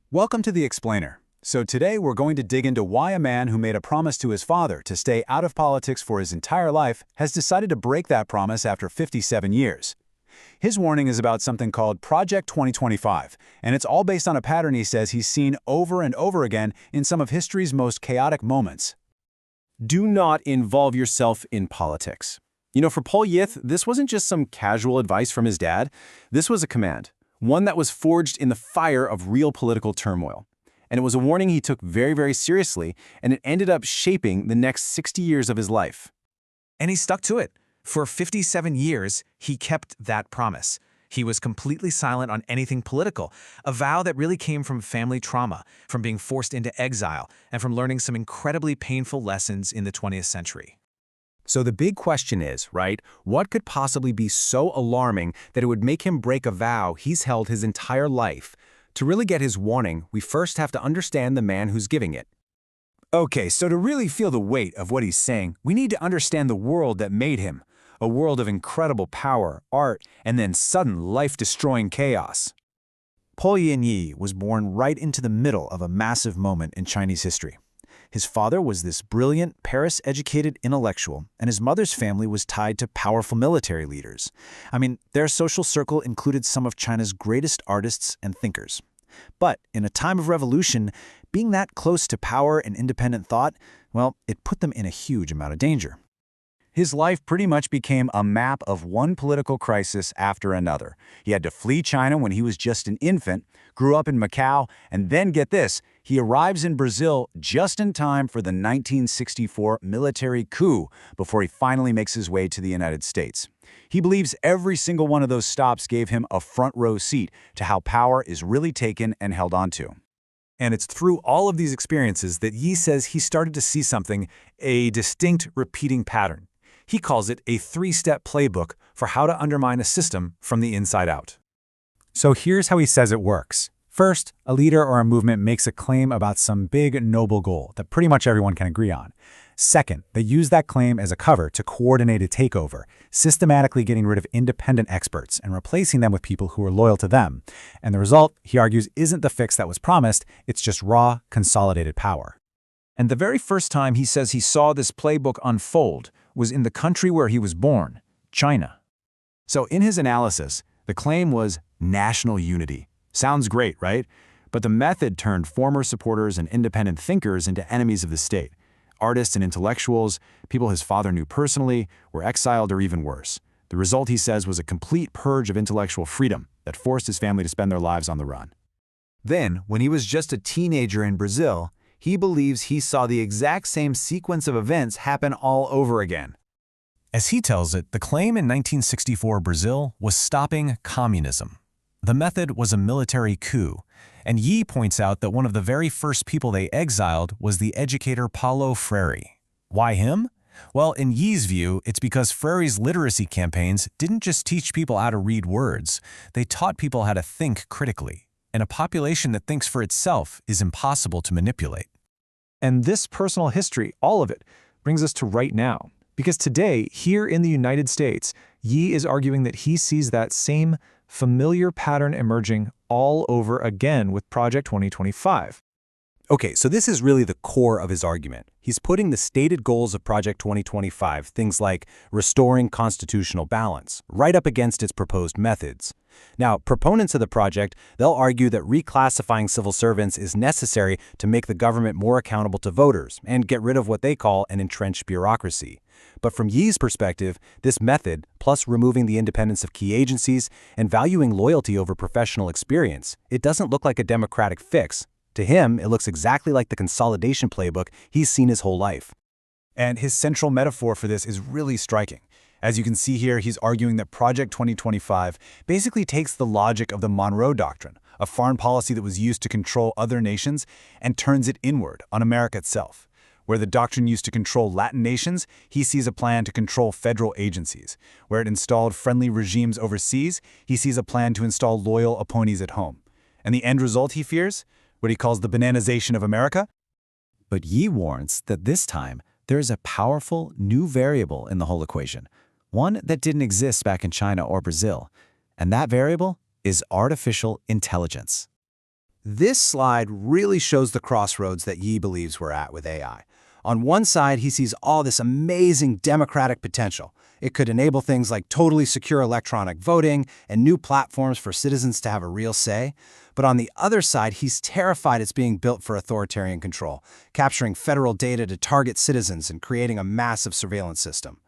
Welcome to The Explainer. So today we're going to dig into why a man who made a promise to his father to stay out of politics for his entire life has decided to break that promise after 57 years. His warning is about something called Project 2025, and it's all based on a pattern he says he's seen over and over again in some of history's most chaotic moments. Do not involve yourself in politics. For Paul Yith, this wasn't just some casual advice from his dad. This was a command, one that was forged in the fire of real political turmoil. And it was a warning he took very, very seriously, and it ended up shaping the next 60 years of his life. And he stuck to it. For 57 years, he kept that promise. He was completely silent on anything political, a vow that really came from family trauma, from being forced into exile, and from learning some incredibly painful lessons in the 20th century. So the big question is, right, what could possibly be so alarming that it would make him break a vow he's held his entire life? To really get his warning, we first have to understand the man who's giving it. Okay, so to really feel the weight of what he's saying, we need to understand the world that made him. A world of incredible power, art, and then sudden life-destroying chaos. Paul Yin-yi was born right into the middle of a massive moment in Chinese history. His father was this brilliant, Paris-educated intellectual, and his mother's family was tied to powerful military leaders. Their social circle included some of China's greatest artists and thinkers. But in a time of revolution, being that close to power and independent thought, it put them in a huge amount of danger. His life pretty much became a map of one political crisis after another. He had to flee China when he was just an infant, grew up in Macau, and then get this, he arrives in Brazil just in time for the 1964 military coup before he finally makes his way to the United States. He believes every single one of those stops gave him a front-row seat to how power is really taken and held onto. And it's through all of these experiences that Yi says he started to see something, a distinct repeating pattern. He calls it a three-step playbook for how to undermine a system from the inside out. So here's how he says it works. First, a leader or a movement makes a claim about some big, noble goal that pretty much everyone can agree on. Second, they use that claim as a cover to coordinate a takeover, systematically getting rid of independent experts and replacing them with people who are loyal to them. And the result, he argues, isn't the fix that was promised, it's just raw, consolidated power. And the very first time he says he saw this playbook unfold was in the country where he was born, China. So in his analysis, the claim was national unity. Sounds great, right? But the method turned former supporters and independent thinkers into enemies of the state. Artists and intellectuals, people his father knew personally, were exiled or even worse. The result, he says, was a complete purge of intellectual freedom that forced his family to spend their lives on the run. Then, when he was just a teenager in Brazil, he believes he saw the exact same sequence of events happen all over again. As he tells it, the claim in 1964 Brazil was stopping communism. The method was a military coup, and Yi points out that one of the very first people they exiled was the educator Paulo Freire. Why him? Well, in Yi's view, it's because Freire's literacy campaigns didn't just teach people how to read words, they taught people how to think critically. And a population that thinks for itself is impossible to manipulate. And this personal history, all of it, brings us to right now. Because today, here in the United States, Yi is arguing that he sees that same familiar pattern emerging all over again with Project 2025. Okay, so this is really the core of his argument. He's putting the stated goals of Project 2025, things like restoring constitutional balance, right up against its proposed methods. Now, proponents of the project, they'll argue that reclassifying civil servants is necessary to make the government more accountable to voters and get rid of what they call an entrenched bureaucracy. But from Yi's perspective, this method, plus removing the independence of key agencies and valuing loyalty over professional experience, it doesn't look like a democratic fix. To him, it looks exactly like the consolidation playbook he's seen his whole life. And his central metaphor for this is really striking. As you can see here, he's arguing that Project 2025 basically takes the logic of the Monroe Doctrine, a foreign policy that was used to control other nations, and turns it inward on America itself. Where the doctrine used to control Latin nations, he sees a plan to control federal agencies. Where it installed friendly regimes overseas, he sees a plan to install loyal opponents at home. And the end result, he fears? What he calls the bananization of America? But Yi warns that this time, there is a powerful new variable in the whole equation, one that didn't exist back in China or Brazil, and that variable is artificial intelligence. This slide really shows the crossroads that Yi believes we're at with AI. On one side, he sees all this amazing democratic potential. It could enable things like totally secure electronic voting and new platforms for citizens to have a real say. But on the other side, he's terrified it's being built for authoritarian control, capturing federal data to target citizens and creating a massive surveillance system.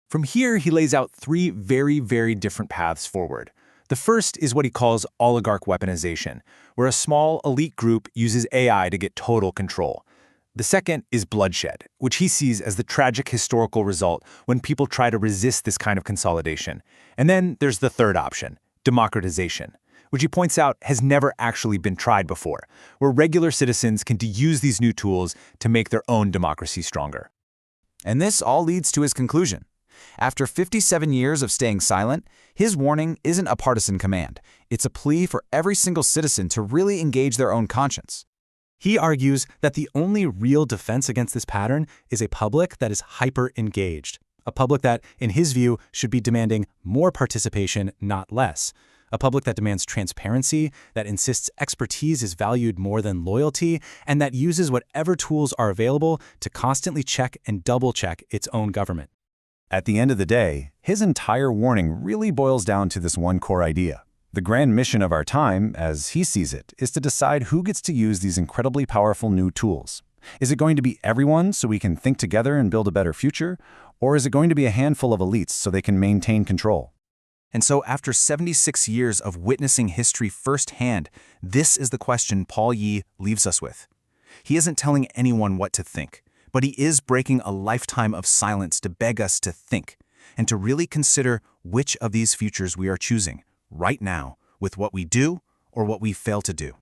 From here, he lays out three very different paths forward. The first is what he calls oligarch weaponization, where a small elite group uses AI to get total control. The second is bloodshed, which he sees as the tragic historical result when people try to resist this kind of consolidation. And then there's the third option, democratization, which he points out has never actually been tried before, where regular citizens can use these new tools to make their own democracy stronger. And this all leads to his conclusion. After 57 years of staying silent, his warning isn't a partisan command. It's a plea for every single citizen to really engage their own conscience. He argues that the only real defense against this pattern is a public that is hyper-engaged, a public that, in his view, should be demanding more participation, not less, a public that demands transparency, that insists expertise is valued more than loyalty, and that uses whatever tools are available to constantly check and double-check its own government. At the end of the day, his entire warning really boils down to this one core idea. The grand mission of our time, as he sees it, is to decide who gets to use these incredibly powerful new tools. Is it going to be everyone so we can think together and build a better future? Or is it going to be a handful of elites so they can maintain control? And so after 76 years of witnessing history firsthand, this is the question Paul Yi leaves us with. He isn't telling anyone what to think, but he is breaking a lifetime of silence to beg us to think and to really consider which of these futures we are choosing right now with what we do or what we fail to do.